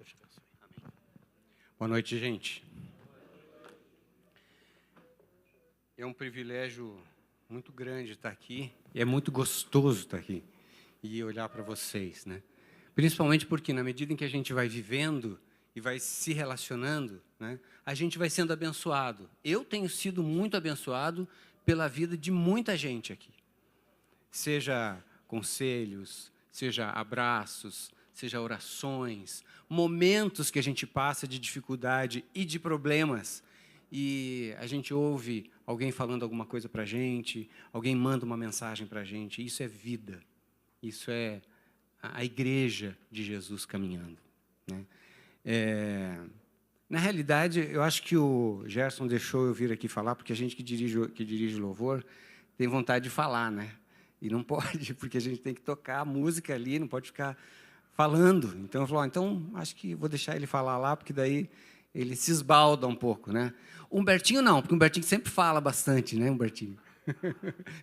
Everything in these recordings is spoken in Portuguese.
Deus te abençoe. Amém. Boa noite, gente. É um privilégio muito grande estar aqui. E é muito gostoso estar aqui e olhar para vocês, né? Principalmente porque, na medida em que a gente vai vivendo e vai se relacionando, né, a gente vai sendo abençoado. Eu tenho sido muito abençoado pela vida de muita gente aqui. Seja conselhos, seja abraços, seja orações, momentos que a gente passa de dificuldade e de problemas, e a gente ouve alguém falando alguma coisa para a gente, alguém manda uma mensagem para a gente. Isso é vida, isso é a igreja de Jesus caminhando, né? Na realidade, eu acho que o Gerson deixou eu vir aqui falar, porque a gente que dirige louvor tem vontade de falar, né? E não pode, porque a gente tem que tocar a música ali, não pode ficar falando. Então, eu falo, então, acho que vou deixar ele falar lá, porque daí ele se esbalda um pouco, né? O Humbertinho não, porque o Humbertinho sempre fala bastante, né, Humbertinho?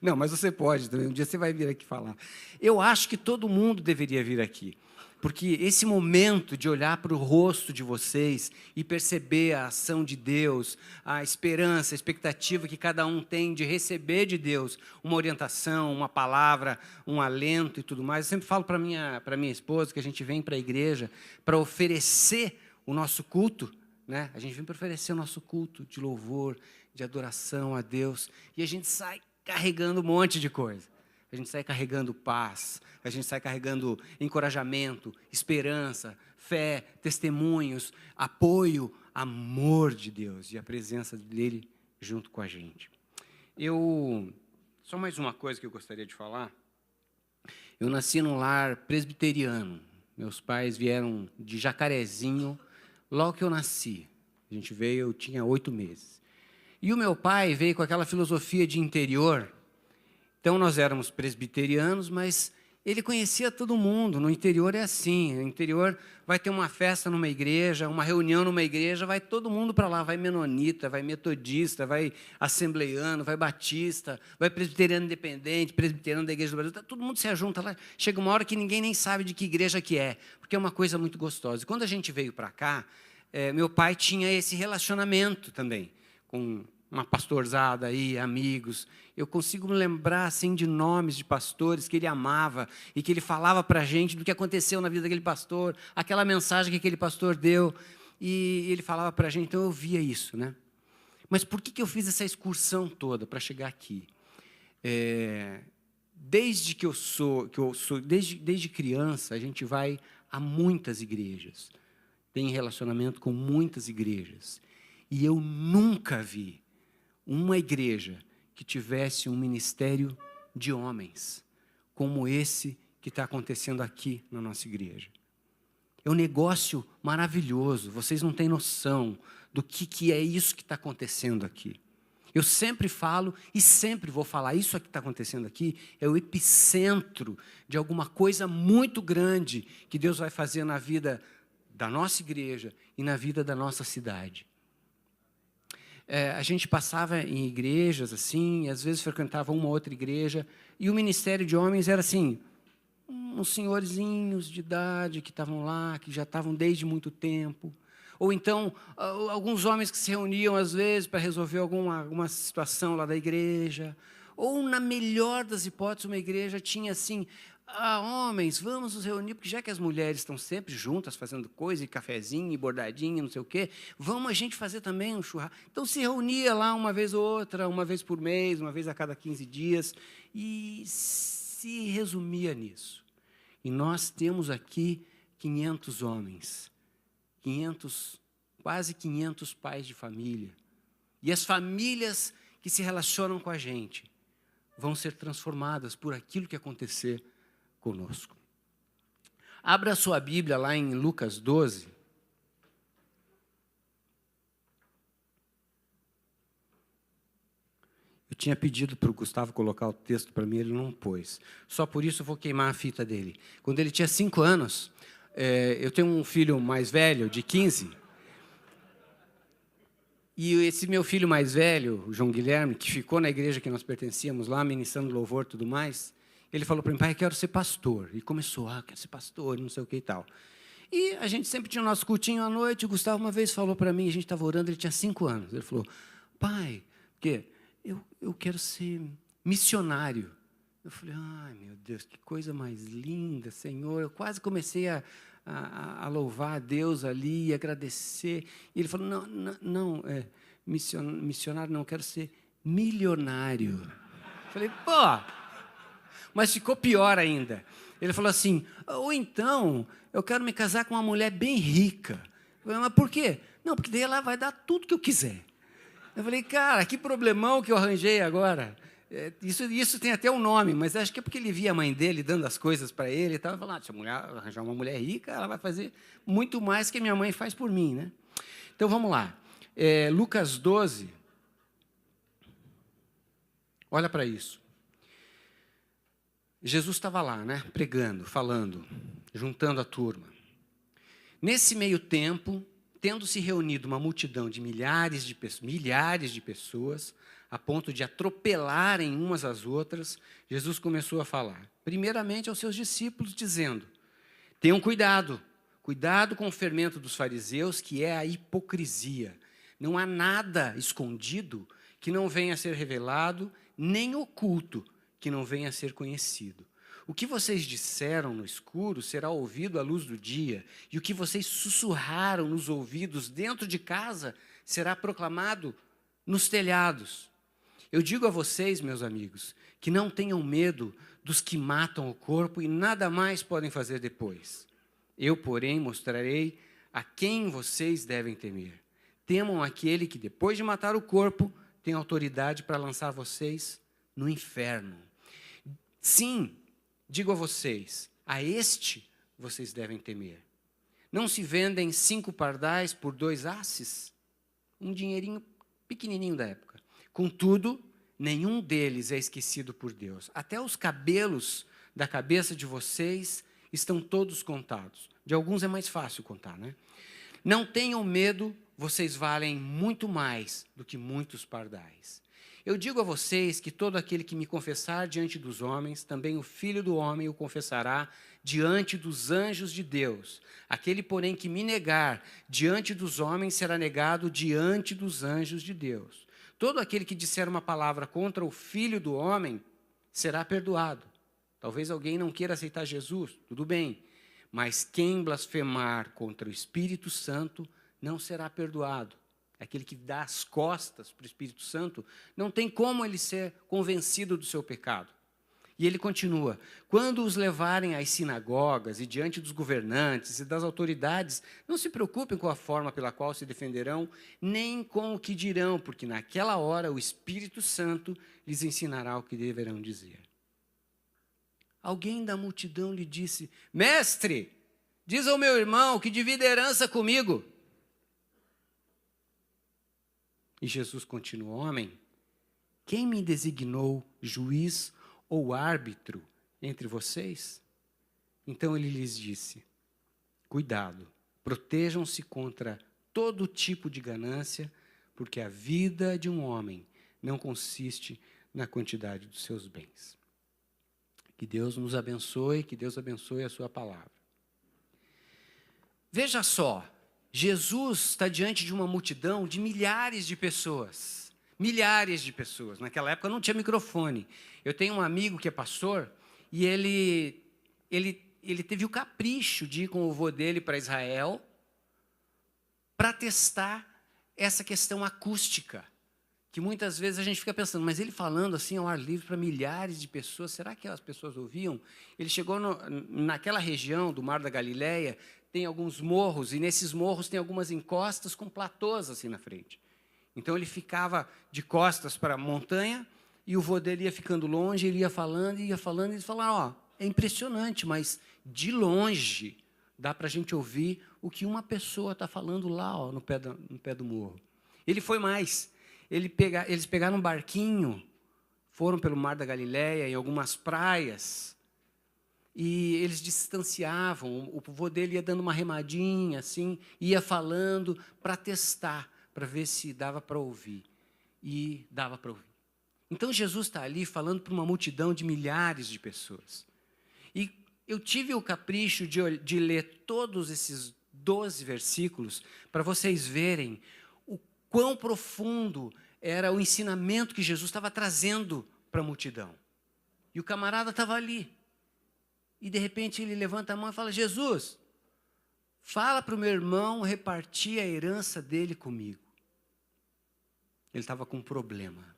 Não, mas você pode também, um dia você vai vir aqui falar. Eu acho que todo mundo deveria vir aqui, porque esse momento de olhar para o rosto de vocês e perceber a ação de Deus, a esperança, a expectativa que cada um tem de receber de Deus uma orientação, uma palavra, um alento e tudo mais. Eu sempre falo para minha esposa que a gente vem para a igreja para oferecer o nosso culto, né? A gente vem para oferecer o nosso culto de louvor, de adoração a Deus, e a gente sai carregando um monte de coisa. A gente sai carregando paz, a gente sai carregando encorajamento, esperança, fé, testemunhos, apoio, amor de Deus e a presença dele junto com a gente. Só mais uma coisa que eu gostaria de falar. Eu nasci num lar presbiteriano. Meus pais vieram de Jacarezinho logo que eu nasci. A gente veio, eu tinha 8 meses. E o meu pai veio com aquela filosofia de interior. Então, nós éramos presbiterianos, mas ele conhecia todo mundo. No interior é assim. No interior vai ter uma festa numa igreja, uma reunião numa igreja, vai todo mundo para lá. Vai menonita, vai metodista, vai assembleiano, vai batista, vai presbiteriano independente, presbiteriano da Igreja do Brasil. Todo mundo se ajunta lá. Chega uma hora que ninguém nem sabe de que igreja que é, porque é uma coisa muito gostosa. E quando a gente veio para cá, meu pai tinha esse relacionamento também com uma pastorzada aí, amigos. Eu consigo me lembrar assim, de nomes de pastores que ele amava e que ele falava para a gente do que aconteceu na vida daquele pastor, aquela mensagem que aquele pastor deu, e ele falava para a gente, então eu via isso, né? Mas por que eu fiz essa excursão toda para chegar aqui? Desde desde criança, a gente vai a muitas igrejas, tem relacionamento com muitas igrejas, e eu nunca vi uma igreja que tivesse um ministério de homens, como esse que está acontecendo aqui na nossa igreja. É um negócio maravilhoso, vocês não têm noção do que é isso que está acontecendo aqui. Eu sempre falo e sempre vou falar, isso que está acontecendo aqui é o epicentro de alguma coisa muito grande que Deus vai fazer na vida da nossa igreja e na vida da nossa cidade. A gente passava em igrejas assim, às vezes frequentava uma ou outra igreja, e o ministério de homens era assim, uns senhorzinhos de idade que estavam lá, que já estavam desde muito tempo, ou então alguns homens que se reuniam às vezes para resolver alguma situação lá da igreja, ou na melhor das hipóteses uma igreja tinha assim, homens, vamos nos reunir, porque já que as mulheres estão sempre juntas fazendo coisa, e cafezinho, e bordadinho, não sei o quê, vamos a gente fazer também um churrasco. Então se reunia lá uma vez ou outra, uma vez por mês, uma vez a cada 15 dias, e se resumia nisso. E nós temos aqui 500 homens, quase 500 pais de família. E as famílias que se relacionam com a gente vão ser transformadas por aquilo que acontecer conosco. Abra a sua Bíblia lá em Lucas 12. Eu tinha pedido para o Gustavo colocar o texto para mim, ele não pôs. Só por isso eu vou queimar a fita dele. Quando ele tinha 5 anos, eu tenho um filho mais velho, de 15, e esse meu filho mais velho, o João Guilherme, que ficou na igreja que nós pertencíamos lá, ministrando louvor e tudo mais, ele falou para mim, pai, eu quero ser pastor. E começou, quero ser pastor, não sei o que e tal. E a gente sempre tinha o nosso cultinho à noite. O Gustavo uma vez falou para mim, a gente estava orando, ele tinha 5 anos. Ele falou, pai, porque eu quero ser missionário. Eu falei, ai meu Deus, que coisa mais linda, Senhor. Eu quase comecei a louvar a Deus ali e agradecer. E ele falou, não, missionário não, eu quero ser milionário. Eu falei, pô, mas ficou pior ainda. Ele falou assim, ou então, eu quero me casar com uma mulher bem rica. Eu falei, mas por quê? Não, porque daí ela vai dar tudo que eu quiser. Eu falei, cara, que problemão que eu arranjei agora. Isso tem até um nome, mas acho que é porque ele via a mãe dele dando as coisas para ele e tal. Ele falou, se a mulher arranjar uma mulher rica, ela vai fazer muito mais que a minha mãe faz por mim, né? Então, vamos lá. Lucas 12. Olha para isso. Jesus estava lá, né, pregando, falando, juntando a turma. Nesse meio tempo, tendo se reunido uma multidão de milhares de pessoas, a ponto de atropelarem umas às outras, Jesus começou a falar, primeiramente aos seus discípulos, dizendo, tenham cuidado com o fermento dos fariseus, que é a hipocrisia. Não há nada escondido que não venha a ser revelado, nem oculto que não venha a ser conhecido. O que vocês disseram no escuro será ouvido à luz do dia, e o que vocês sussurraram nos ouvidos dentro de casa será proclamado nos telhados. Eu digo a vocês, meus amigos, que não tenham medo dos que matam o corpo e nada mais podem fazer depois. Eu, porém, mostrarei a quem vocês devem temer. Temam aquele que, depois de matar o corpo, tem autoridade para lançar vocês no inferno. Sim, digo a vocês, a este vocês devem temer. Não se vendem 5 pardais por 2 asses? Um dinheirinho pequenininho da época. Contudo, nenhum deles é esquecido por Deus. Até os cabelos da cabeça de vocês estão todos contados. De alguns é mais fácil contar, né? Não tenham medo, vocês valem muito mais do que muitos pardais. Eu digo a vocês que todo aquele que me confessar diante dos homens, também o Filho do Homem o confessará diante dos anjos de Deus. Aquele, porém, que me negar diante dos homens, será negado diante dos anjos de Deus. Todo aquele que disser uma palavra contra o Filho do Homem, será perdoado. Talvez alguém não queira aceitar Jesus, tudo bem. Mas quem blasfemar contra o Espírito Santo, não será perdoado. Aquele que dá as costas para o Espírito Santo, não tem como ele ser convencido do seu pecado. E ele continua, quando os levarem às sinagogas e diante dos governantes e das autoridades, não se preocupem com a forma pela qual se defenderão, nem com o que dirão, porque naquela hora o Espírito Santo lhes ensinará o que deverão dizer. Alguém da multidão lhe disse, mestre, diz ao meu irmão que divida a herança comigo. E Jesus continuou, homem, quem me designou juiz ou árbitro entre vocês? Então ele lhes disse, cuidado, protejam-se contra todo tipo de ganância, porque a vida de um homem não consiste na quantidade dos seus bens. Que Deus nos abençoe, que Deus abençoe a sua palavra. Veja só, Jesus está diante de uma multidão de milhares de pessoas. Milhares de pessoas. Naquela época não tinha microfone. Eu tenho um amigo que é pastor e ele teve o capricho de ir com o avô dele para Israel para testar essa questão acústica. Que muitas vezes a gente fica pensando, mas ele falando assim ao ar livre para milhares de pessoas, será que as pessoas ouviam? Ele chegou naquela região do Mar da Galileia, tem alguns morros, e nesses morros tem algumas encostas com platôs assim na frente. Então ele ficava de costas para a montanha, e o vô dele ia ficando longe, ele ia falando, e ele falava, é impressionante, mas de longe dá para a gente ouvir o que uma pessoa está falando lá no pé do morro. Ele foi mais. Eles pegaram um barquinho, foram pelo Mar da Galileia, em algumas praias, e eles distanciavam, o vô dele ia dando uma remadinha, assim, ia falando para testar, para ver se dava para ouvir. E dava para ouvir. Então, Jesus está ali falando para uma multidão de milhares de pessoas. E eu tive o capricho de ler todos esses 12 versículos para vocês verem o quão profundo era o ensinamento que Jesus estava trazendo para a multidão. E o camarada estava ali. E de repente ele levanta a mão e fala: Jesus, fala para o meu irmão repartir a herança dele comigo. Ele estava com um problema.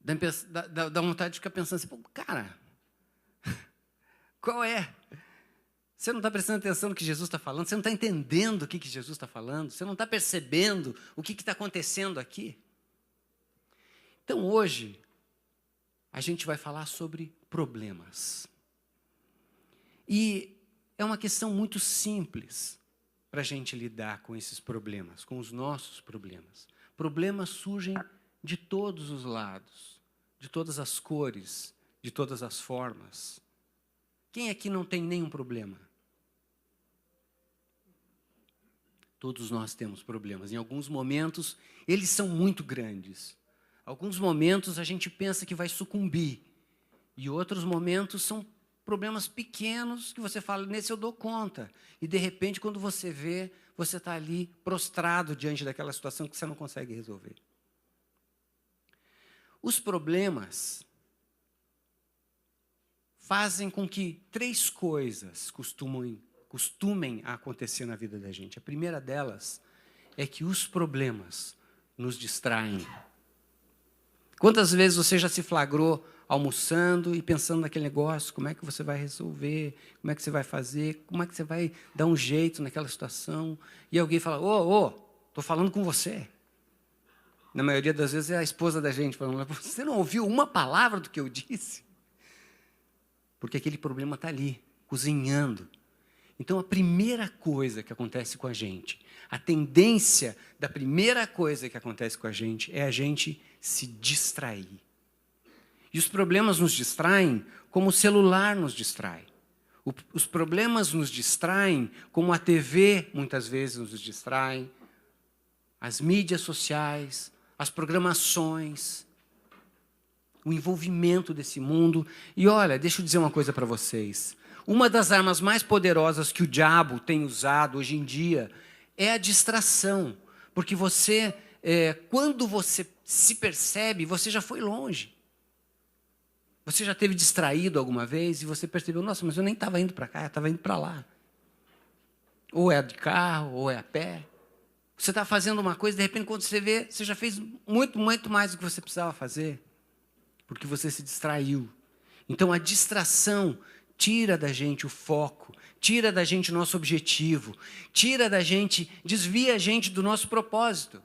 Dá vontade de ficar pensando assim: cara, qual é? Você não está prestando atenção no que Jesus está falando? Você não está entendendo o que Jesus está falando? Você não está percebendo o que está acontecendo aqui? Então hoje, a gente vai falar sobre problemas. E é uma questão muito simples para a gente lidar com esses problemas, com os nossos problemas. Problemas surgem de todos os lados, de todas as cores, de todas as formas. Quem aqui não tem nenhum problema? Todos nós temos problemas. Em alguns momentos, eles são muito grandes. Alguns momentos a gente pensa que vai sucumbir. E outros momentos são problemas pequenos que você fala: nesse eu dou conta. E de repente, quando você vê, você está ali prostrado diante daquela situação que você não consegue resolver. Os problemas fazem com que 3 coisas costumem acontecer na vida da gente. A primeira delas é que os problemas nos distraem. Quantas vezes você já se flagrou almoçando e pensando naquele negócio, como é que você vai resolver, como é que você vai fazer, como é que você vai dar um jeito naquela situação, e alguém fala: estou falando com você. Na maioria das vezes é a esposa da gente falando: você não ouviu uma palavra do que eu disse? Porque aquele problema está ali, cozinhando. Então, a primeira coisa que acontece com a gente, a tendência da primeira coisa que acontece com a gente é a gente se distrair. E os problemas nos distraem como o celular nos distrai. Os problemas nos distraem como a TV muitas vezes nos distrai, as mídias sociais, as programações, o envolvimento desse mundo. E olha, deixa eu dizer uma coisa para vocês. Uma das armas mais poderosas que o diabo tem usado hoje em dia é a distração. Porque quando você se percebe, você já foi longe. Você já esteve distraído alguma vez e você percebeu: nossa, mas eu nem estava indo para cá, eu estava indo para lá. Ou é de carro, ou é a pé. Você está fazendo uma coisa, de repente, quando você vê, você já fez muito, muito mais do que você precisava fazer. Porque você se distraiu. Então, a distração tira da gente o foco, tira da gente o nosso objetivo, desvia a gente do nosso propósito.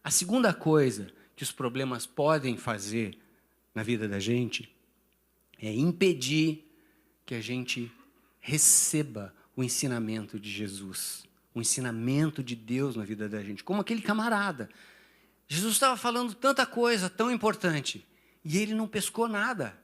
A segunda coisa que os problemas podem fazer na vida da gente é impedir que a gente receba o ensinamento de Jesus, o ensinamento de Deus na vida da gente, como aquele camarada. Jesus estava falando tanta coisa tão importante e ele não pescou nada.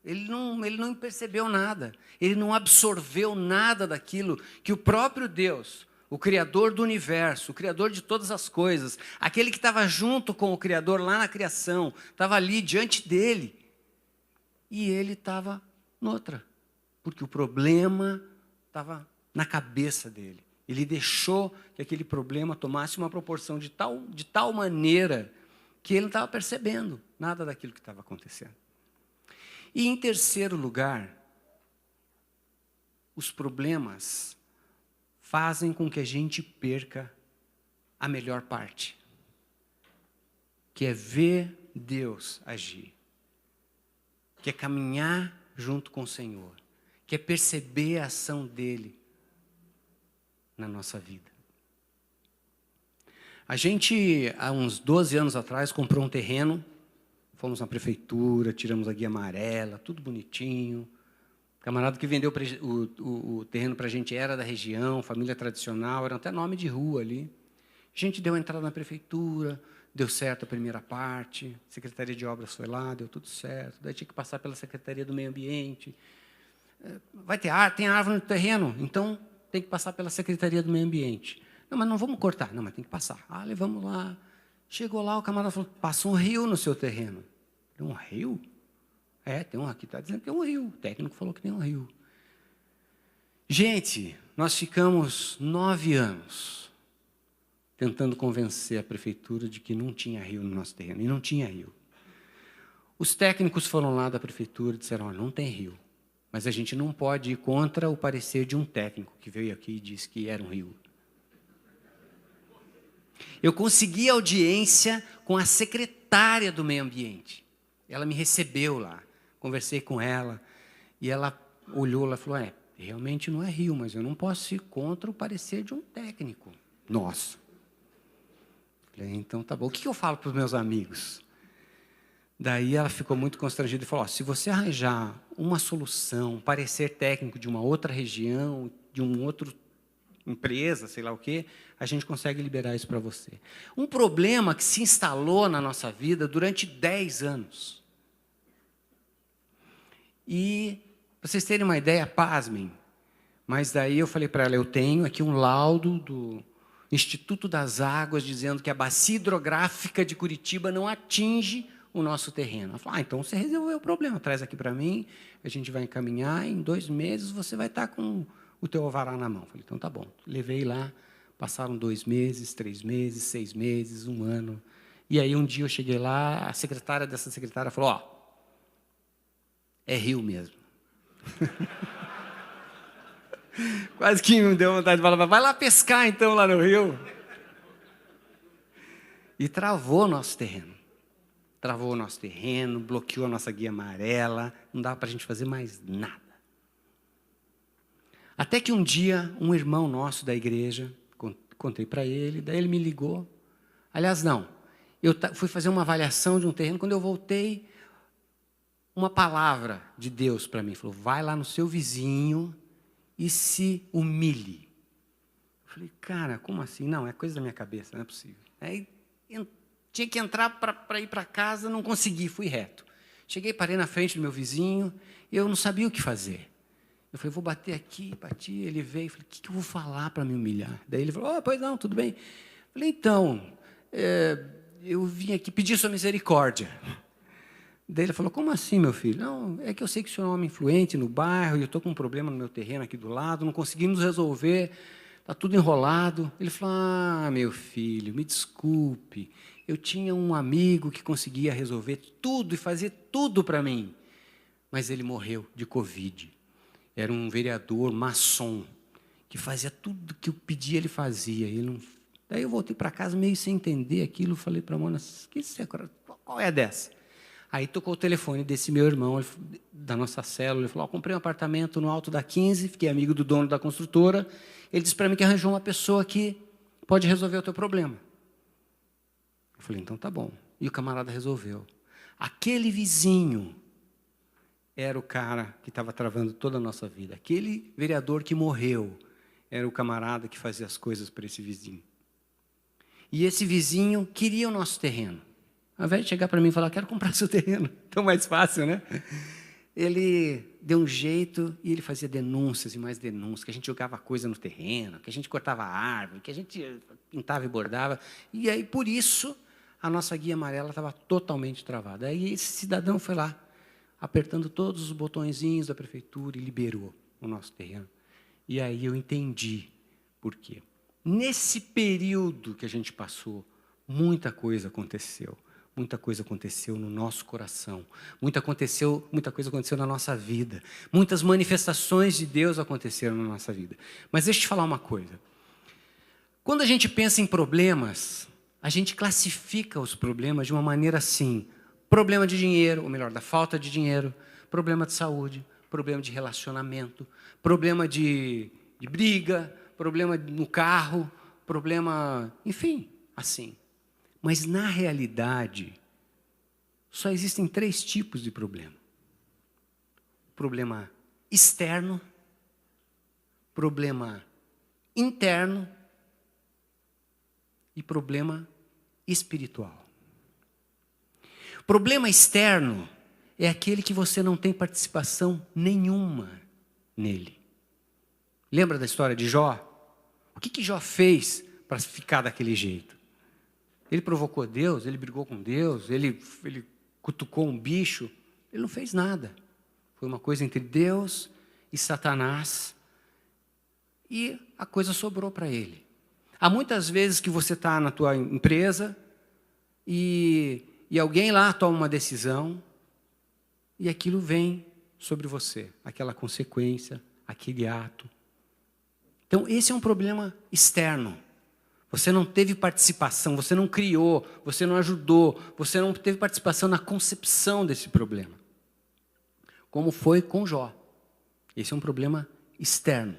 Ele não percebeu nada. Ele não absorveu nada daquilo que o próprio Deus, o Criador do universo, o Criador de todas as coisas, aquele que estava junto com o Criador lá na criação, estava ali diante dele. E ele estava noutra, porque o problema estava na cabeça dele. Ele deixou que aquele problema tomasse uma proporção de tal maneira que ele não estava percebendo nada daquilo que estava acontecendo. E, em terceiro lugar, os problemas fazem com que a gente perca a melhor parte, que é ver Deus agir, que é caminhar junto com o Senhor, que é perceber a ação dEle na nossa vida. A gente, há uns 12 anos atrás, comprou um terreno, fomos na prefeitura, tiramos a guia amarela, tudo bonitinho. O camarada que vendeu o terreno para a gente era da região, família tradicional, era até nome de rua ali. A gente deu a entrada na prefeitura, deu certo a primeira parte, a Secretaria de Obras foi lá, deu tudo certo. Daí tinha que passar pela Secretaria do Meio Ambiente. Tem árvore no terreno, então tem que passar pela Secretaria do Meio Ambiente. Não, mas não vamos cortar. Não, mas tem que passar. Levamos lá. Chegou lá, o camarada falou: passa um rio no seu terreno. Um rio? Aqui está dizendo que tem um rio. O técnico falou que tem um rio. Gente, nós ficamos 9 anos tentando convencer a prefeitura de que não tinha rio no nosso terreno. E não tinha rio. Os técnicos foram lá da prefeitura e disseram, olha, não tem rio. Mas a gente não pode ir contra o parecer de um técnico que veio aqui e disse que era um rio. Eu consegui audiência com a secretária do meio ambiente. Ela me recebeu lá. Conversei com ela. E ela olhou lá e falou, realmente não é rio, mas eu não posso ir contra o parecer de um técnico. Nossa. Falei, então tá bom. O que eu falo para os meus amigos? Daí ela ficou muito constrangida e falou, se você arranjar uma solução, um parecer técnico de uma outra região, de uma outra empresa, sei lá o quê, a gente consegue liberar isso para você. Um problema que se instalou na nossa vida durante 10 anos. E, para vocês terem uma ideia, pasmem, mas daí eu falei para ela, eu tenho aqui um laudo do Instituto das Águas dizendo que a bacia hidrográfica de Curitiba não atinge o nosso terreno. Ela falou, então você resolveu o problema, traz aqui para mim, a gente vai encaminhar, em 2 meses você vai estar com o teu alvará na mão. Falei, então tá bom. Levei lá, passaram 2 meses, 3 meses, 6 meses, 1 ano. E aí um dia eu cheguei lá, a secretária dessa secretária falou, é rio mesmo. Quase que me deu vontade de falar, vai lá pescar então lá no rio. E travou o nosso terreno. Travou o nosso terreno, bloqueou a nossa guia amarela, não dava para a gente fazer mais nada. Até que um dia, um irmão nosso da igreja, contei para ele, daí ele me ligou. Aliás, não, eu fui fazer uma avaliação de um terreno, quando eu voltei, uma palavra de Deus para mim, falou, vai lá no seu vizinho e se humilhe. Eu falei, cara, como assim? Não, é coisa da minha cabeça, não é possível. Aí, tinha que entrar para ir para casa, não consegui, fui reto. Cheguei, parei na frente do meu vizinho, e eu não sabia o que fazer. Eu falei, vou bater aqui, bati, ele veio, falei, o que eu vou falar para me humilhar? Daí ele falou, pois não, tudo bem. Eu falei, então, eu vim aqui pedir sua misericórdia. Daí ele falou, como assim, meu filho? Não, é que eu sei que o senhor é um homem influente no bairro, e eu estou com um problema no meu terreno aqui do lado, não conseguimos resolver, está tudo enrolado. Ele falou, meu filho, me desculpe, eu tinha um amigo que conseguia resolver tudo e fazer tudo para mim, mas ele morreu de Covid. Era um vereador maçom, que fazia tudo que eu pedia, ele fazia. Ele não... Daí eu voltei para casa meio sem entender aquilo, falei para a Mona, qual é a dessa? Aí tocou o telefone desse meu irmão, da nossa célula, ele falou, comprei um apartamento no alto da 15, fiquei amigo do dono da construtora, ele disse para mim que arranjou uma pessoa que pode resolver o teu problema. Eu falei, então tá bom. E o camarada resolveu. Aquele vizinho era o cara que estava travando toda a nossa vida. Aquele vereador que morreu era o camarada que fazia as coisas para esse vizinho. E esse vizinho queria o nosso terreno. Ao invés de chegar para mim e falar, quero comprar seu terreno, tão mais fácil, né? Ele deu um jeito e ele fazia denúncias e mais denúncias, que a gente jogava coisa no terreno, que a gente cortava árvore, que a gente pintava e bordava. E aí, por isso, a nossa guia amarela estava totalmente travada. Aí esse cidadão foi lá, apertando todos os botõezinhos da prefeitura e liberou o nosso terreno. E aí eu entendi por quê. Nesse período que a gente passou, muita coisa aconteceu. Muita coisa aconteceu no nosso coração. Muita coisa aconteceu na nossa vida. Muitas manifestações de Deus aconteceram na nossa vida. Mas deixa eu te falar uma coisa. Quando a gente pensa em problemas, a gente classifica os problemas de uma maneira assim. Problema de dinheiro, ou melhor, da falta de dinheiro, problema de saúde, problema de relacionamento, problema de briga, problema no carro, problema, enfim, assim. Mas, na realidade, só existem 3 tipos de problema. Problema externo, problema interno e problema espiritual. Problema externo é aquele que você não tem participação nenhuma nele. Lembra da história de Jó? O que Jó fez para ficar daquele jeito? Ele provocou Deus, ele brigou com Deus, ele cutucou um bicho. Ele não fez nada. Foi uma coisa entre Deus e Satanás. E a coisa sobrou para ele. Há muitas vezes que você está na tua empresa e alguém lá toma uma decisão e aquilo vem sobre você, aquela consequência, aquele ato. Então, esse é um problema externo. Você não teve participação, você não criou, você não ajudou, você não teve participação na concepção desse problema. Como foi com Jó. Esse é um problema externo.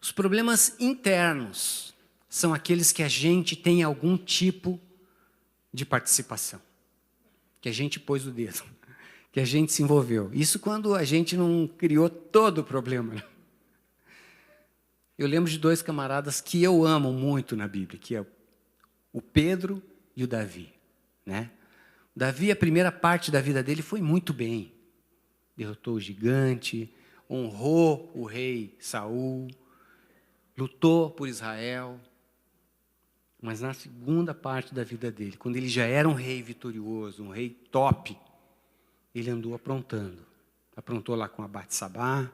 Os problemas internos são aqueles que a gente tem algum tipo de participação. Que a gente pôs o dedo, que a gente se envolveu. Isso quando a gente não criou todo o problema. Eu lembro de 2 camaradas que eu amo muito na Bíblia, que é o Pedro e o Davi. Né? O Davi, a primeira parte da vida dele foi muito bem. Derrotou o gigante, honrou o rei Saul, lutou por Israel. Mas na segunda parte da vida dele, quando ele já era um rei vitorioso, um rei top, ele andou aprontando. Aprontou lá com a Batseba,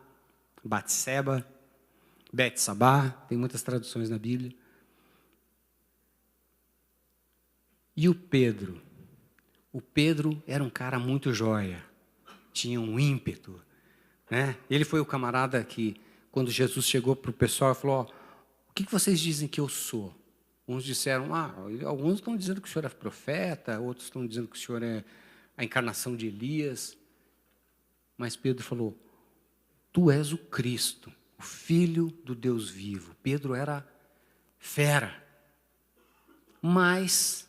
tem muitas traduções na Bíblia. E o Pedro? O Pedro era um cara muito joia, tinha um ímpeto. Né? Ele foi o camarada que, quando Jesus chegou para o pessoal, falou, o que vocês dizem que eu sou? Uns disseram, alguns estão dizendo que o senhor é profeta, outros estão dizendo que o senhor é a encarnação de Elias. Mas Pedro falou, tu és o Cristo, o Filho do Deus vivo. Pedro era fera. Mas,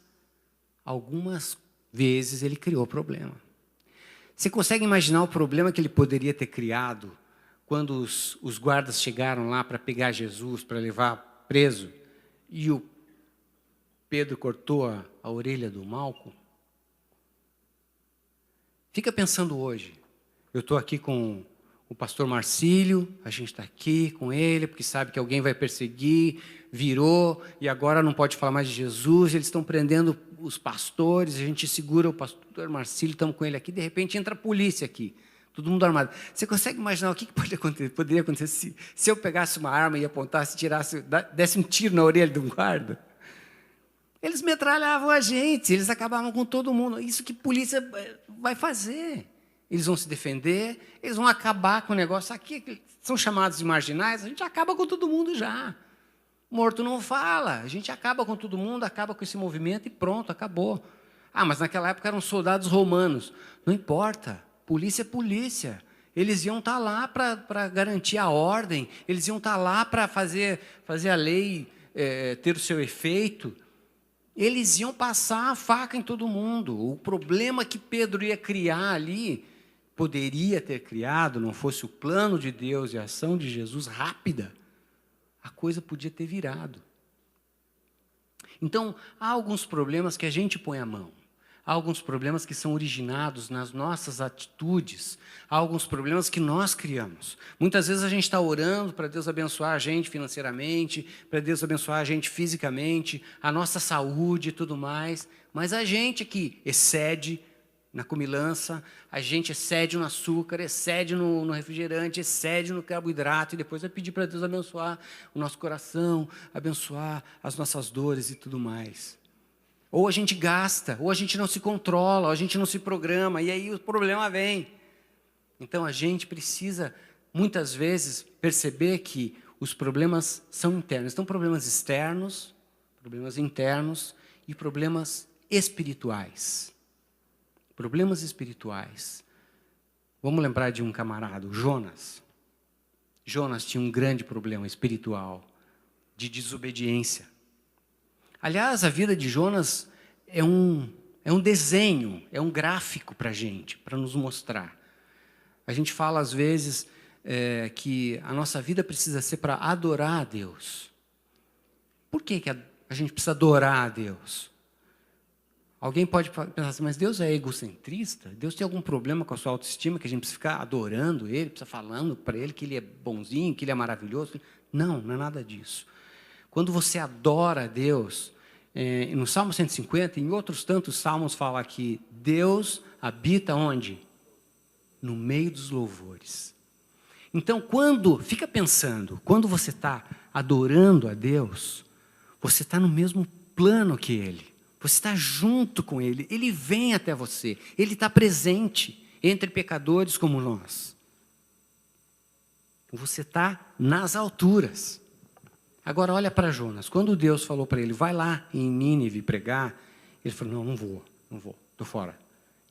algumas vezes, ele criou problema. Você consegue imaginar o problema que ele poderia ter criado quando os guardas chegaram lá para pegar Jesus, para levar preso, e o Pedro cortou a orelha do Malco? Fica pensando hoje. Eu estou aqui com o pastor Marcílio, a gente está aqui com ele, porque sabe que alguém vai perseguir, virou, e agora não pode falar mais de Jesus, eles estão prendendo os pastores, a gente segura o pastor Marcílio, estamos com ele aqui, de repente entra a polícia aqui, todo mundo armado. Você consegue imaginar o que poderia acontecer se eu pegasse uma arma e apontasse, desse um tiro na orelha de um guarda? Eles metralhavam a gente, eles acabavam com todo mundo. Isso que a polícia vai fazer. Eles vão se defender, eles vão acabar com o negócio. Aqui são chamados de marginais, a gente acaba com todo mundo já. Morto não fala, a gente acaba com todo mundo, acaba com esse movimento e pronto, acabou. Mas naquela época eram soldados romanos. Não importa, polícia é polícia. Eles iam estar lá para garantir a ordem, eles iam estar lá para fazer a lei ter o seu efeito. Eles iam passar a faca em todo mundo. O problema que Pedro ia criar ali, poderia ter criado, não fosse o plano de Deus e a ação de Jesus rápida, a coisa podia ter virado. Então, há alguns problemas que a gente põe a mão. Há alguns problemas que são originados nas nossas atitudes. Há alguns problemas que nós criamos. Muitas vezes a gente está orando para Deus abençoar a gente financeiramente, para Deus abençoar a gente fisicamente, a nossa saúde e tudo mais. Mas a gente que excede na comilança, a gente excede no açúcar, excede no refrigerante, excede no carboidrato, e depois vai pedir para Deus abençoar o nosso coração, abençoar as nossas dores e tudo mais. Ou a gente gasta, ou a gente não se controla, ou a gente não se programa, e aí o problema vem. Então a gente precisa, muitas vezes, perceber que os problemas são internos. Então, problemas externos, problemas internos e problemas espirituais. Problemas espirituais. Vamos lembrar de um camarada, o Jonas. Jonas tinha um grande problema espiritual, de desobediência. Aliás, a vida de Jonas é um desenho, é um gráfico para a gente, para nos mostrar. A gente fala, às vezes, que a nossa vida precisa ser para adorar a Deus. Por que a gente precisa adorar a Deus? Alguém pode pensar assim, mas Deus é egocentrista? Deus tem algum problema com a sua autoestima, que a gente precisa ficar adorando Ele, precisa falando para Ele que Ele é bonzinho, que Ele é maravilhoso? Não, não é nada disso. Quando você adora a Deus, no Salmo 150, em outros tantos salmos fala que Deus habita onde? no meio dos louvores. Então, fica pensando, quando você está adorando a Deus, você está no mesmo plano que Ele. Você está junto com Ele. Ele vem até você. Ele está presente entre pecadores como nós. Você está nas alturas. Agora olha para Jonas. Quando Deus falou para ele, vai lá em Nínive pregar, ele falou, não vou, estou fora.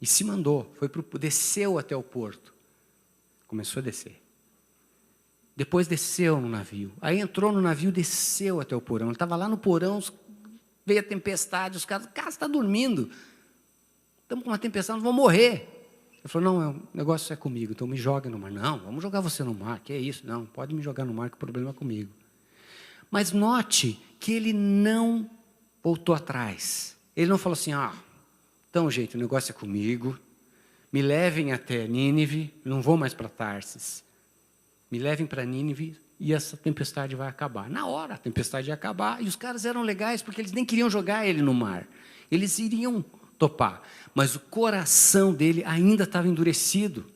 E se mandou, desceu até o porto. Começou a descer. Depois desceu no navio. Aí entrou no navio, desceu até o porão. Ele estava lá no porão, veio a tempestade, os caras, cara, você está dormindo. Estamos com uma tempestade, nós vamos morrer. Ele falou, não, o negócio é comigo, então me joga no mar. Não, vamos jogar você no mar, que é isso? Não, pode me jogar no mar, que o problema é comigo. Mas note que ele não voltou atrás. Ele não falou assim, então, gente, o negócio é comigo, me levem até Nínive, não vou mais para Tarsis. Me levem para Nínive e essa tempestade vai acabar. Na hora, a tempestade ia acabar. E os caras eram legais, porque eles nem queriam jogar ele no mar. Eles iriam topar. Mas o coração dele ainda estava endurecido.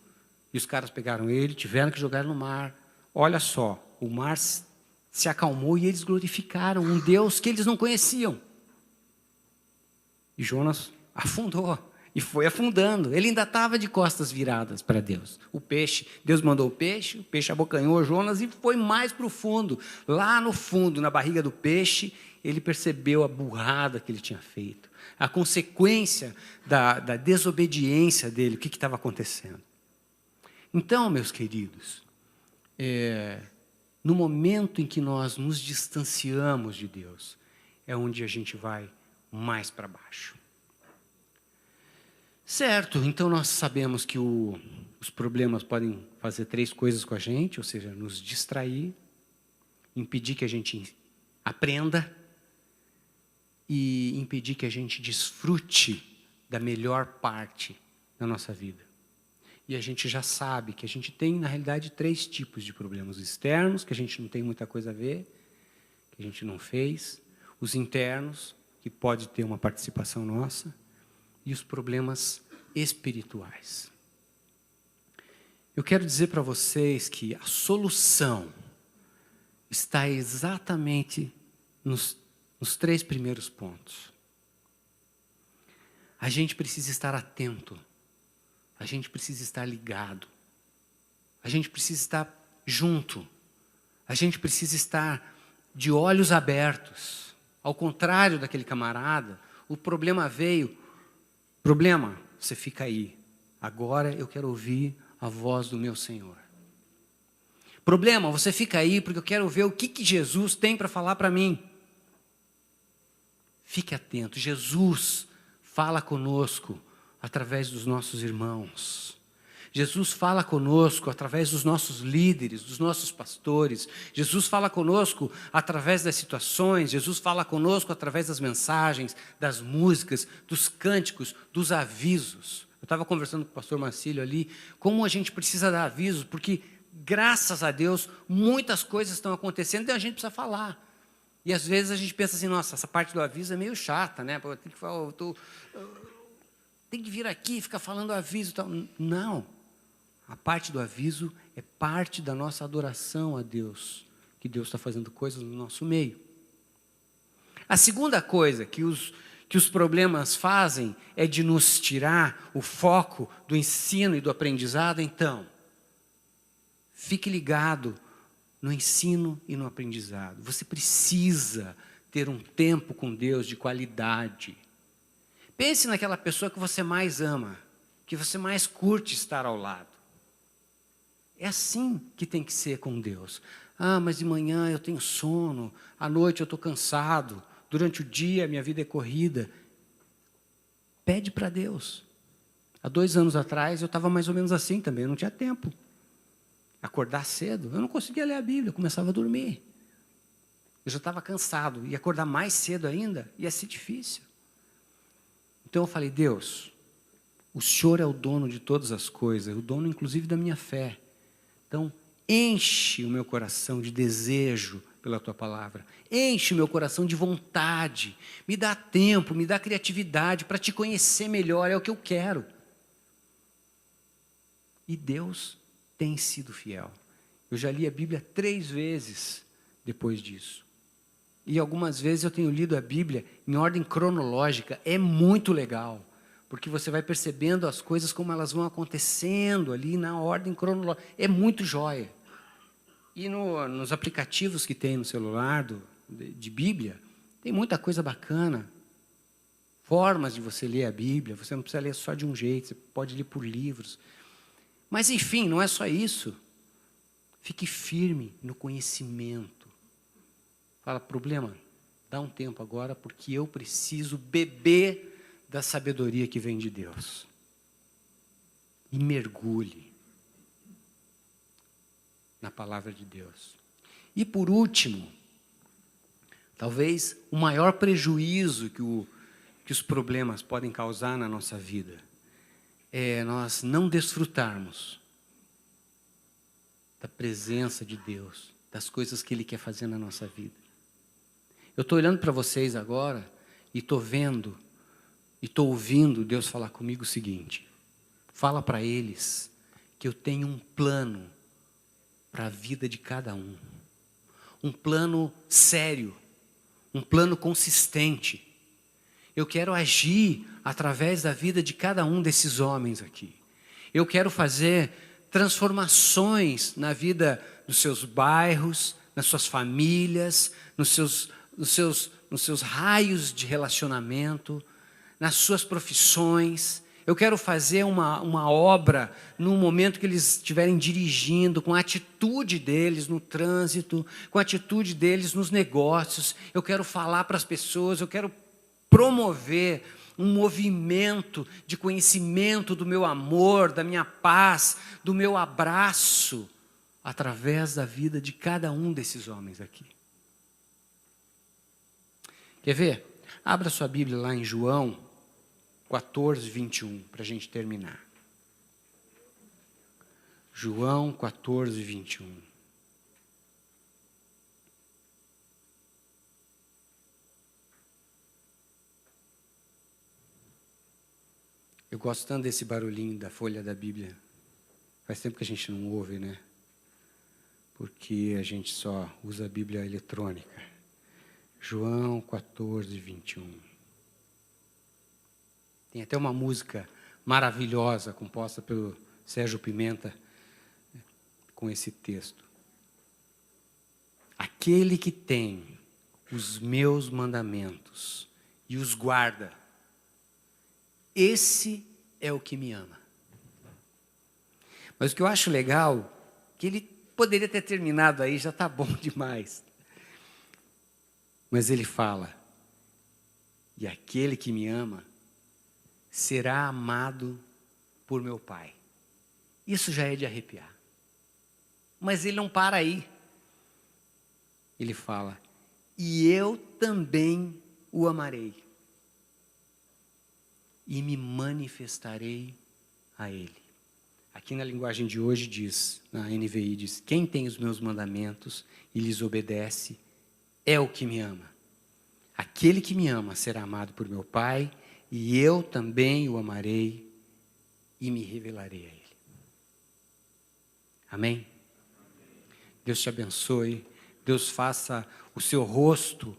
E os caras pegaram ele, tiveram que jogar no mar. Olha só, o mar se acalmou e eles glorificaram um Deus que eles não conheciam. E Jonas afundou. E foi afundando. Ele ainda estava de costas viradas para Deus. O peixe, Deus mandou o peixe abocanhou Jonas e foi mais para o fundo. Lá no fundo, na barriga do peixe, ele percebeu a burrada que ele tinha feito. A consequência da desobediência dele, o que estava acontecendo. Então, meus queridos, no momento em que nós nos distanciamos de Deus, é onde a gente vai mais para baixo. Certo, então nós sabemos que os problemas podem fazer 3 coisas com a gente, ou seja, nos distrair, impedir que a gente aprenda e impedir que a gente desfrute da melhor parte da nossa vida. E a gente já sabe que a gente tem, na realidade, 3 tipos de problemas. Os externos, que a gente não tem muita coisa a ver, que a gente não fez. Os internos, que pode ter uma participação nossa. E os problemas espirituais. Eu quero dizer para vocês que a solução está exatamente nos 3 primeiros pontos. A gente precisa estar atento. A gente precisa estar ligado. A gente precisa estar junto. A gente precisa estar de olhos abertos. Ao contrário daquele camarada, o problema veio. Problema, você fica aí. Agora eu quero ouvir a voz do meu Senhor. Problema, você fica aí porque eu quero ver o que Jesus tem para falar para mim. Fique atento. Jesus fala conosco através dos nossos irmãos. Jesus fala conosco através dos nossos líderes, dos nossos pastores. Jesus fala conosco através das situações. Jesus fala conosco através das mensagens, das músicas, dos cânticos, dos avisos. Eu estava conversando com o pastor Marcílio ali, como a gente precisa dar avisos, porque, graças a Deus, muitas coisas estão acontecendo e a gente precisa falar. E às vezes a gente pensa assim, nossa, essa parte do aviso é meio chata, né? Tem que vir aqui e ficar falando aviso e tal. Não. A parte do aviso é parte da nossa adoração a Deus, que Deus está fazendo coisas no nosso meio. A segunda coisa que os problemas fazem é de nos tirar o foco do ensino e do aprendizado. Então, fique ligado no ensino e no aprendizado. Você precisa ter um tempo com Deus de qualidade. Pense naquela pessoa que você mais ama, que você mais curte estar ao lado. É assim que tem que ser com Deus. Mas de manhã eu tenho sono, à noite eu estou cansado, durante o dia minha vida é corrida. Pede para Deus. Há 2 anos atrás eu estava mais ou menos assim também, eu não tinha tempo. Acordar cedo, eu não conseguia ler a Bíblia, eu começava a dormir. Eu já estava cansado, e acordar mais cedo ainda ia ser difícil. Então eu falei, Deus, o Senhor é o dono de todas as coisas, o dono inclusive da minha fé. Então, enche o meu coração de desejo pela Tua palavra. Enche o meu coração de vontade. Me dá tempo, me dá criatividade para Te conhecer melhor, é o que eu quero. E Deus tem sido fiel. Eu já li a Bíblia 3 vezes depois disso. E algumas vezes eu tenho lido a Bíblia em ordem cronológica. É muito legal, porque você vai percebendo as coisas como elas vão acontecendo ali na ordem cronológica. É muito joia. E nos aplicativos que tem no celular de Bíblia, tem muita coisa bacana. Formas de você ler a Bíblia. Você não precisa ler só de um jeito, você pode ler por livros. Mas, enfim, não é só isso. Fique firme no conhecimento. Fala, problema, dá um tempo agora, porque eu preciso beber da sabedoria que vem de Deus. E mergulhe na palavra de Deus. E por último, talvez o maior prejuízo que os problemas podem causar na nossa vida é nós não desfrutarmos da presença de Deus, das coisas que Ele quer fazer na nossa vida. Eu estou olhando para vocês agora e estou vendo e estou ouvindo Deus falar comigo o seguinte: fala para eles que eu tenho um plano para a vida de cada um. Um plano sério, um plano consistente. Eu quero agir através da vida de cada um desses homens aqui. Eu quero fazer transformações na vida dos seus bairros, nas suas famílias, nos seus raios de relacionamento, nas suas profissões. Eu quero fazer uma obra no momento que eles estiverem dirigindo, com a atitude deles no trânsito, com a atitude deles nos negócios. Eu quero falar para as pessoas, eu quero promover um movimento de conhecimento do meu amor, da minha paz, do meu abraço, através da vida de cada um desses homens aqui. Quer ver? Abra sua Bíblia lá em João 14, 21, para a gente terminar. João 14, 21. Eu gosto tanto desse barulhinho da folha da Bíblia. Faz tempo que a gente não ouve, né? Porque a gente só usa a Bíblia eletrônica. João 14, 21. Tem até uma música maravilhosa composta pelo Sérgio Pimenta com esse texto. Aquele que tem os meus mandamentos e os guarda, esse é o que me ama. Mas o que eu acho legal, que ele poderia ter terminado aí, já está bom demais. Mas ele fala, e aquele que me ama será amado por meu Pai. Isso já é de arrepiar. Mas ele não para aí. Ele fala, e eu também o amarei. E me manifestarei a ele. Aqui na linguagem de hoje diz, na NVI diz, quem tem os meus mandamentos e lhes obedece, é o que me ama. Aquele que me ama será amado por meu Pai, e eu também o amarei e me revelarei a ele. Amém? Deus te abençoe, Deus faça o seu rosto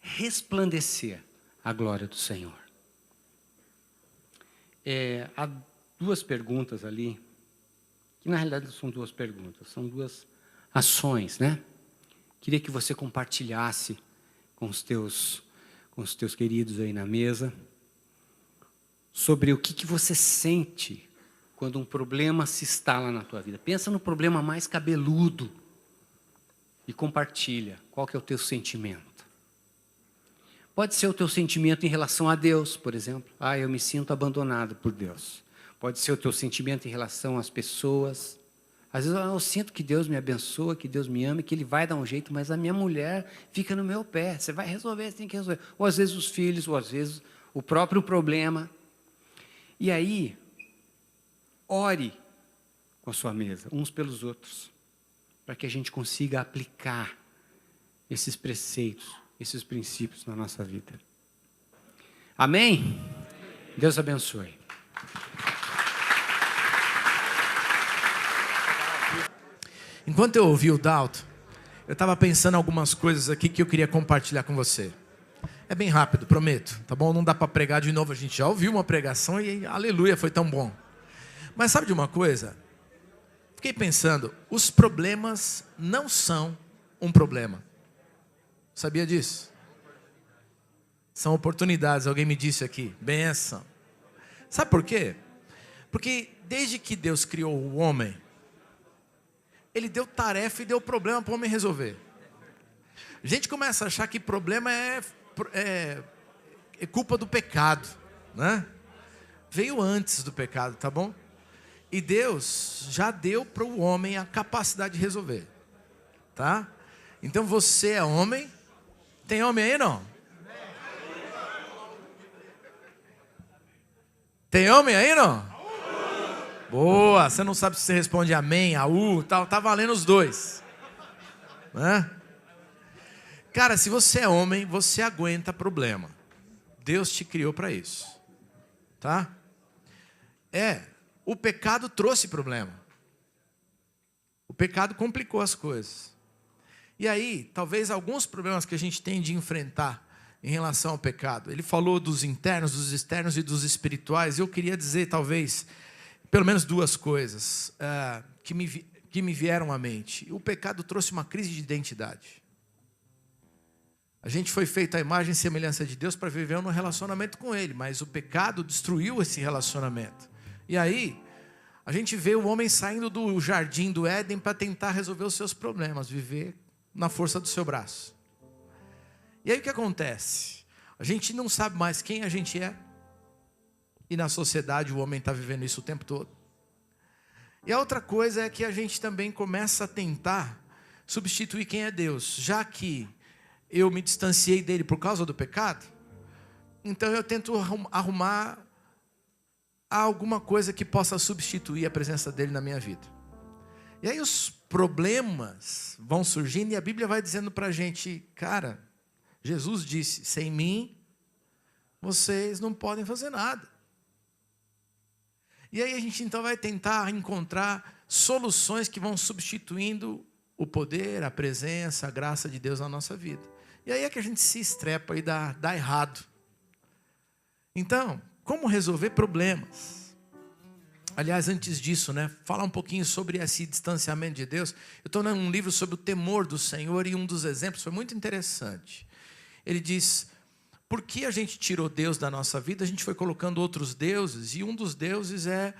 resplandecer a glória do Senhor. Há 2 perguntas ali, que na realidade são 2 perguntas, são 2 ações, né? Queria que você compartilhasse com os teus queridos aí na mesa, sobre o que você sente quando um problema se instala na tua vida. Pensa no problema mais cabeludo e compartilha qual que é o teu sentimento. Pode ser o teu sentimento em relação a Deus, por exemplo. Eu me sinto abandonado por Deus. Pode ser o teu sentimento em relação às pessoas. Às vezes eu sinto que Deus me abençoa, que Deus me ama, que Ele vai dar um jeito, mas a minha mulher fica no meu pé. Você vai resolver, você tem que resolver. Ou às vezes os filhos, ou às vezes o próprio problema. E aí, ore com a sua mesa, uns pelos outros, para que a gente consiga aplicar esses preceitos, esses princípios na nossa vida. Amém? Deus abençoe. Enquanto eu ouvi o Dalton, eu estava pensando em algumas coisas aqui que eu queria compartilhar com você. É bem rápido, prometo, tá bom? Não dá para pregar de novo, a gente já ouviu uma pregação e aleluia, foi tão bom. Mas sabe de uma coisa? Fiquei pensando, os problemas não são um problema. Sabia disso? São oportunidades, alguém me disse aqui, benção. Sabe por quê? Porque desde que Deus criou o homem, Ele deu tarefa e deu problema para o homem resolver. A gente começa a achar que problema é culpa do pecado, né? Veio antes do pecado, tá bom? E Deus já deu para o homem a capacidade de resolver, tá? Então você é homem. Tem homem aí, não? Tem homem aí, não? Boa, você não sabe se você responde amém, aú, tal, tá valendo os dois, né? Cara, se você é homem, você aguenta problema. Deus te criou para isso, tá? O pecado trouxe problema. O pecado complicou as coisas. E aí, talvez alguns problemas que a gente tem de enfrentar em relação ao pecado. Ele falou dos internos, dos externos e dos espirituais. Eu queria dizer, talvez, pelo menos duas coisas que me vieram à mente. O pecado trouxe uma crise de identidade. A gente foi feito à imagem e semelhança de Deus para viver um relacionamento com Ele, mas o pecado destruiu esse relacionamento. E aí, a gente vê o homem saindo do jardim do Éden para tentar resolver os seus problemas, viver na força do seu braço. E aí o que acontece? A gente não sabe mais quem a gente é, e na sociedade o homem está vivendo isso o tempo todo. E a outra coisa é que a gente também começa a tentar substituir quem é Deus, já que eu me distanciei dele por causa do pecado, então eu tento arrumar alguma coisa que possa substituir a presença dele na minha vida. E aí os problemas vão surgindo e a Bíblia vai dizendo para a gente, cara, Jesus disse, sem mim, vocês não podem fazer nada. E aí a gente então vai tentar encontrar soluções que vão substituindo o poder, a presença, a graça de Deus na nossa vida. E aí é que a gente se estrepa e dá errado. Então, como resolver problemas? Aliás, antes disso, falar um pouquinho sobre esse distanciamento de Deus. Eu estou lendo um livro sobre o temor do Senhor e um dos exemplos foi muito interessante. Ele diz, por que a gente tirou Deus da nossa vida? A gente foi colocando outros deuses e um dos deuses é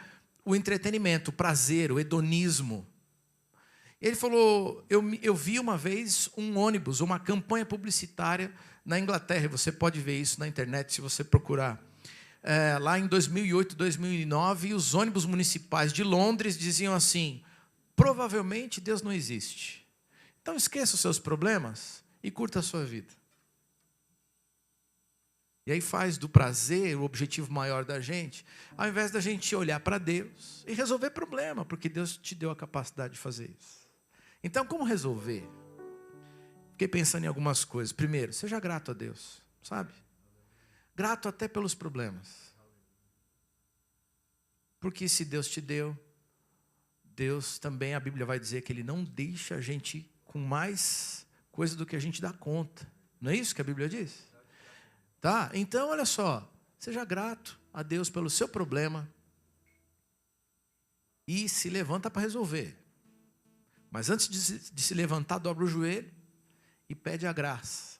o entretenimento, o prazer, o hedonismo. Ele falou, eu vi uma vez um ônibus, uma campanha publicitária na Inglaterra. Você pode ver isso na internet se você procurar. Lá em 2008, 2009, os ônibus municipais de Londres diziam assim, provavelmente Deus não existe. Então esqueça os seus problemas e curta a sua vida. E aí faz do prazer o objetivo maior da gente, ao invés da gente olhar para Deus e resolver problema, porque Deus te deu a capacidade de fazer isso. Então, como resolver? Fiquei pensando em algumas coisas. Primeiro, seja grato a Deus, sabe? Grato até pelos problemas. Porque se Deus te deu, Deus também, a Bíblia vai dizer que Ele não deixa a gente com mais coisa do que a gente dá conta. Não é isso que a Bíblia diz? Tá? Então, olha só, seja grato a Deus pelo seu problema e se levanta para resolver. Mas antes de se levantar, dobra o joelho e pede a graça.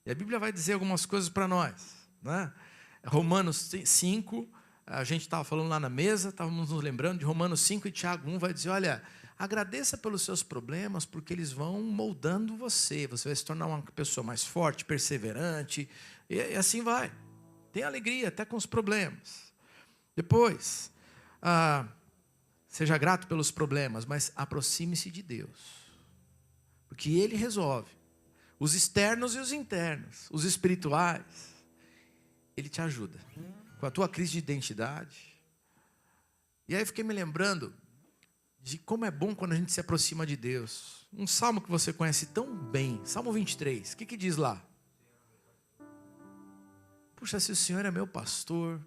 E a Bíblia vai dizer algumas coisas para nós, né? Romanos 5, a gente estava falando lá na mesa, estávamos nos lembrando de Romanos 5 e Tiago 1 vai dizer, olha, agradeça pelos seus problemas, porque eles vão moldando você. Você vai se tornar uma pessoa mais forte, perseverante, e assim vai. Tenha alegria até com os problemas. Depois, seja grato pelos problemas, mas aproxime-se de Deus. Porque Ele resolve. Os externos e os internos, os espirituais. Ele te ajuda. Com a tua crise de identidade. E aí fiquei me lembrando de como é bom quando a gente se aproxima de Deus. Um salmo que você conhece tão bem, Salmo 23, o que diz lá? Puxa, se o Senhor é meu pastor,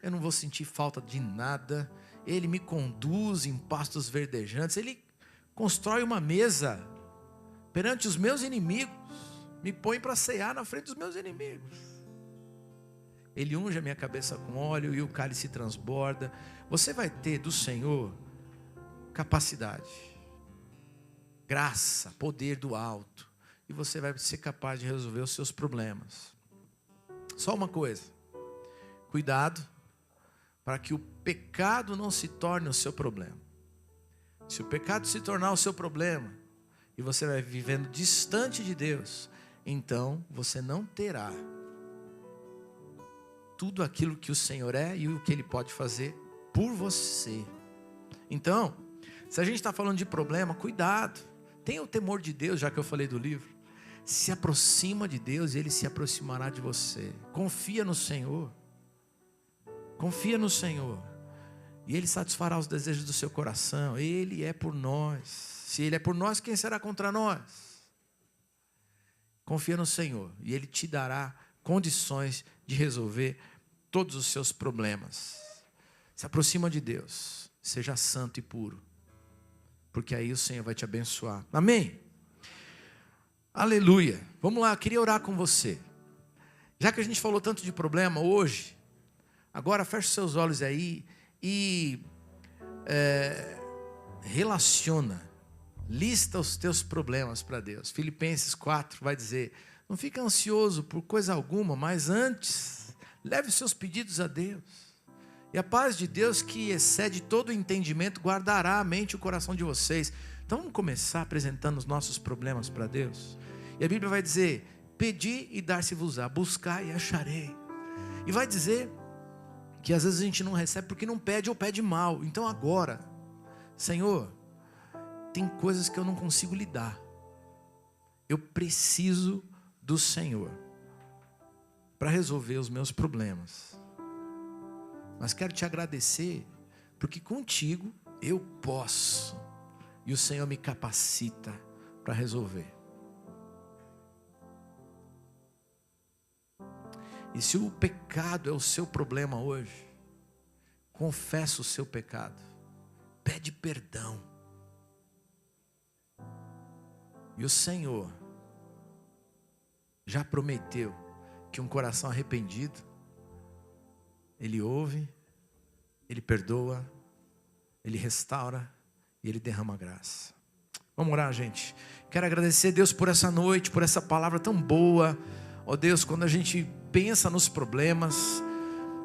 eu não vou sentir falta de nada, Ele me conduz em pastos verdejantes, Ele constrói uma mesa perante os meus inimigos, me põe para cear na frente dos meus inimigos. Ele unge a minha cabeça com óleo e o cálice transborda. Você vai ter do Senhor capacidade, graça, poder do alto, e você vai ser capaz de resolver os seus problemas. Só uma coisa: cuidado para que o pecado não se torne o seu problema. Se o pecado se tornar o seu problema e você vai vivendo distante de Deus, então você não terá tudo aquilo que o Senhor é e o que Ele pode fazer por você. Então, se a gente está falando de problema, cuidado. Tenha o temor de Deus, já que eu falei do livro. Se aproxima de Deus e Ele se aproximará de você. Confia no Senhor. Confia no Senhor. E Ele satisfará os desejos do seu coração. Ele é por nós. Se Ele é por nós, quem será contra nós? Confia no Senhor e Ele te dará condições de resolver todos os seus problemas. Se aproxima de Deus. Seja santo e puro, porque aí o Senhor vai te abençoar. Amém? Aleluia. Vamos lá, eu queria orar com você. Já que a gente falou tanto de problema hoje, agora feche seus olhos aí e relaciona, lista os teus problemas para Deus. Filipenses 4 vai dizer: não fica ansioso por coisa alguma, mas antes leve os seus pedidos a Deus. E a paz de Deus, que excede todo o entendimento, guardará a mente e o coração de vocês. Então vamos começar apresentando os nossos problemas para Deus. E a Bíblia vai dizer: pedi e dar-se-vos-á, buscai e acharei. E vai dizer que às vezes a gente não recebe porque não pede ou pede mal. Então agora, Senhor, tem coisas que eu não consigo lidar. Eu preciso do Senhor para resolver os meus problemas. Mas quero te agradecer, porque contigo eu posso. E o Senhor me capacita para resolver. E se o pecado é o seu problema hoje, confessa o seu pecado. Pede perdão. E o Senhor já prometeu que um coração arrependido, Ele ouve, Ele perdoa, Ele restaura e Ele derrama graça. Vamos orar, gente. Quero agradecer a Deus por essa noite, por essa palavra tão boa. Ó Deus, quando a gente pensa nos problemas,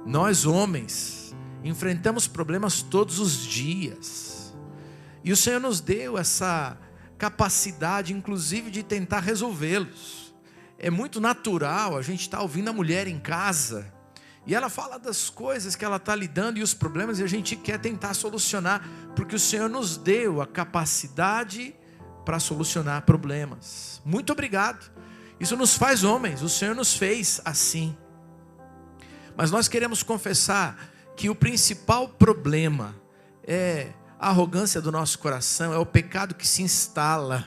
nós homens enfrentamos problemas todos os dias. E o Senhor nos deu essa capacidade, inclusive, de tentar resolvê-los. É muito natural a gente estar ouvindo a mulher em casa e ela fala das coisas que ela está lidando e os problemas, e a gente quer tentar solucionar, porque o Senhor nos deu a capacidade para solucionar problemas. Muito obrigado. Isso nos faz homens, o Senhor nos fez assim. Mas nós queremos confessar que o principal problema é a arrogância do nosso coração, é o pecado que se instala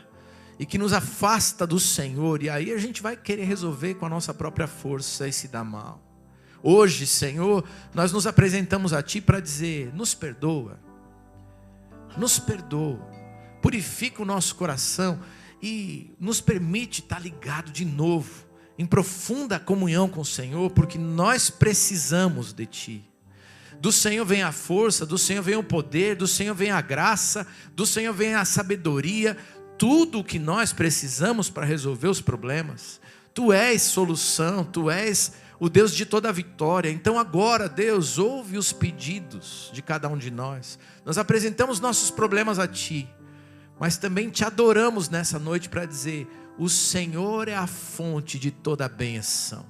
e que nos afasta do Senhor, e aí a gente vai querer resolver com a nossa própria força e se dá mal. Hoje, Senhor, nós nos apresentamos a Ti para dizer: nos perdoa, purifica o nosso coração e nos permite estar ligado de novo, em profunda comunhão com o Senhor, porque nós precisamos de Ti. Do Senhor vem a força, do Senhor vem o poder, do Senhor vem a graça, do Senhor vem a sabedoria, tudo o que nós precisamos para resolver os problemas. Tu és solução, Tu és o Deus de toda a vitória. Então agora, Deus, ouve os pedidos de cada um de nós. Nós apresentamos nossos problemas a Ti, mas também Te adoramos nessa noite para dizer: o Senhor é a fonte de toda a bênção.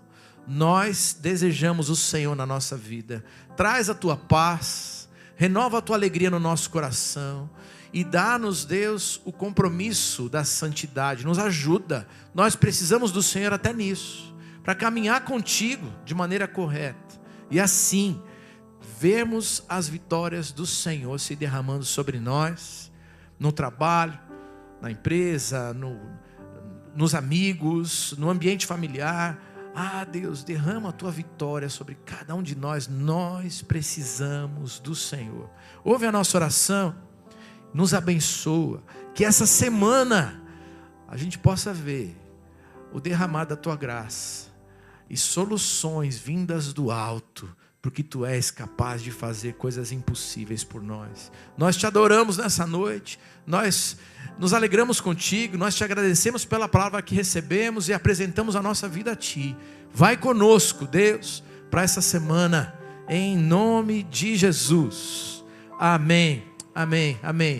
Nós desejamos o Senhor na nossa vida. Traz a Tua paz, renova a Tua alegria no nosso coração e dá-nos, Deus, o compromisso da santidade. Nos ajuda, nós precisamos do Senhor até nisso, para caminhar contigo de maneira correta e assim vermos as vitórias do Senhor se derramando sobre nós, no trabalho, na empresa, nos amigos, no ambiente familiar. Ah, Deus, derrama a Tua vitória sobre cada um de nós. Nós precisamos do Senhor. Ouve a nossa oração nos abençoa. Que essa semana a gente possa ver o derramar da tua graça e soluções vindas do alto, porque tu és capaz de fazer coisas impossíveis por nós. Nós te adoramos nessa noite, nós nos alegramos contigo, nós te agradecemos pela palavra que recebemos e apresentamos a nossa vida a ti. Vai conosco, Deus, para essa semana, em nome de Jesus. Amém, amém, amém.